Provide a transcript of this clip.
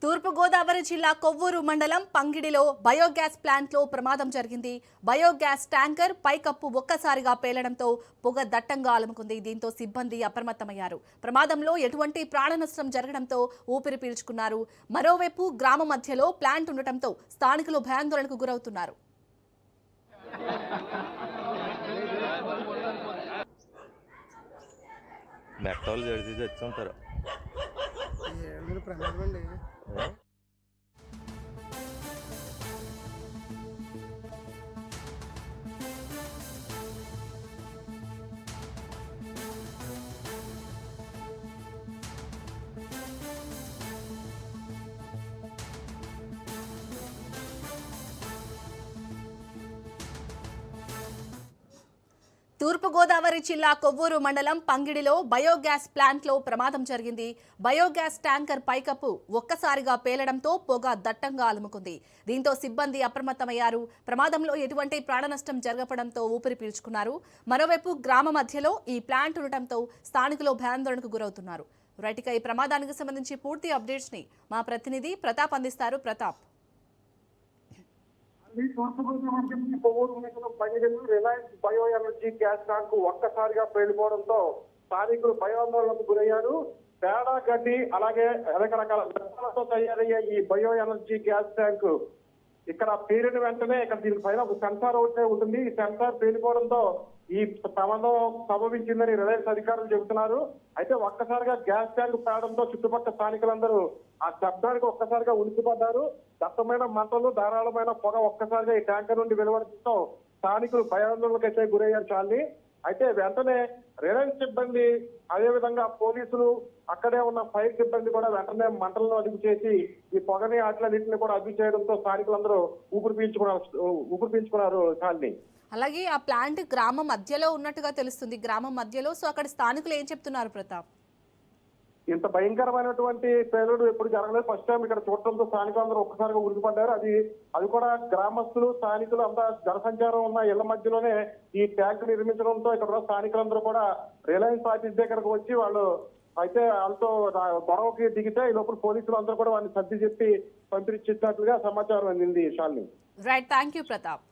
తూర్పుగోదావరి జిల్లా కొవ్వూరు మండలం పంగిడిలో బయోగ్యాస్ ప్లాంట్లో ప్రమాదం జరిగింది. బయోగ్యాస్ ట్యాంకర్ పైకప్పు ఒక్కసారిగా పేలడంతో పొగ దట్టంగా అలుముకుంది. దీంతో సిబ్బంది అప్రమత్తమయ్యారు. ప్రమాదంలో ఎటువంటి ప్రాణ నష్టం జరగడంతో ఊపిరి పీల్చుకున్నారు. మరోవైపు గ్రామ మధ్యలో ప్లాంట్ ఉండటంతో స్థానికులు భయాందోళనకు గురవుతున్నారు. మెట్టోళ్ళు జడిసి తెచ్చుంటారు. ప్రమాదం అండి. తూర్పుగోదావరి జిల్లా కొవ్వూరు మండలం పంగిడిలో బయోగ్యాస్ ప్లాంట్లో ప్రమాదం జరిగింది. బయోగ్యాస్ ట్యాంకర్ పైకప్పు ఒక్కసారిగా పేలడంతో పొగ దట్టంగా అలుముకుంది. దీంతో సిబ్బంది అప్రమత్తమయ్యారు. ప్రమాదంలో ఎటువంటి ప్రాణనష్టం జరగడంతో ఊపిరి పీల్చుకున్నారు. మరోవైపు గ్రామ మధ్యలో ఈ ప్లాంట్ ఉండటంతో స్థానికులు భయాందోళనకు గురవుతున్నారు. రైట్, ఈ ప్రమాదానికి సంబంధించి పూర్తి అప్డేట్స్ ని మా ప్రతినిధి ప్రతాప్ అందిస్తారు. Pratap. Reliance bio energy gas tank ఒక్కసారిగా పేలిపోవడంతో స్థానికులు భయాందోళనకు గురయ్యారు. పేడ గడ్డి అలాగే రకరకాల వ్యర్థాలతో తయారయ్యే ఈ బయో ఎనర్జీ గ్యాస్ ట్యాంక్ ఇక్కడ పేరిన వెంటనే ఇక్కడ దీనిపైన ఒక సెన్సార్ ఒకటే ఉంటుంది. ఈ సెన్సార్ పేలిపోవడంతో ఈ ప్రమాదం సంభవించిందని రిలయన్స్ అధికారులు చెబుతున్నారు. అయితే ఒక్కసారిగా గ్యాస్ ట్యాంక్ పేడంతో చుట్టుపక్కల స్థానికులందరూ ఆ శబ్దానికి ఒక్కసారిగా ఉలికిపడ్డారు. దట్టమైన మంటలు, ధారాళమైన పొగ ఒక్కసారిగా ఈ ట్యాంకర్ నుండి వెలువడటంతో స్థానికులు భయాందోళనకైతే గురయ్యారు. చాలి అయితే వెంటనే రిలయన్స్ సిబ్బంది, అదేవిధంగా పోలీసులు, అక్కడే ఉన్న ఫైర్ సిబ్బంది కూడా వెంటనే మంటలను అదుపు చేసి ఈ పొగని అట్లన్నింటినీ కూడా అదుపు చేయడంతో స్థానికులందరూ ఊపిరి పీల్చుకున్నారు. చాలి అలాగే ఆ ప్లాంట్ గ్రామం మధ్యలో ఉన్నట్టుగా తెలుస్తుంది. గ్రామం మధ్యలో, సో అక్కడ స్థానికులు ఏం చెప్తున్నారు ప్రతాప్? ఇంత భయంకరమైనటువంటి పేలుడు ఎప్పుడు జరగలేదు. ఫస్ట్ టైం ఇక్కడ చూడటంతో స్థానికులందరూ ఒక్కసారిగా ఉరికిపడ్డారు. అది కూడా గ్రామస్తులు, స్థానికులు అంతా జనసంచారం ఉన్న ఇళ్ల మధ్యలోనే ఈ ట్యాంక్ నిర్మించడంతో ఇక్కడ స్థానికులందరూ కూడా రిలయన్స్ ఆఫీస్ దగ్గరకు వచ్చి వాళ్ళతో గొడవకి దిగితే ఈ లోపల పోలీసులు అందరూ కూడా వాళ్ళని సర్ది చెప్పి పంపించినట్లుగా సమాచారం అందింది. Shalini. Right, thank you Pratap.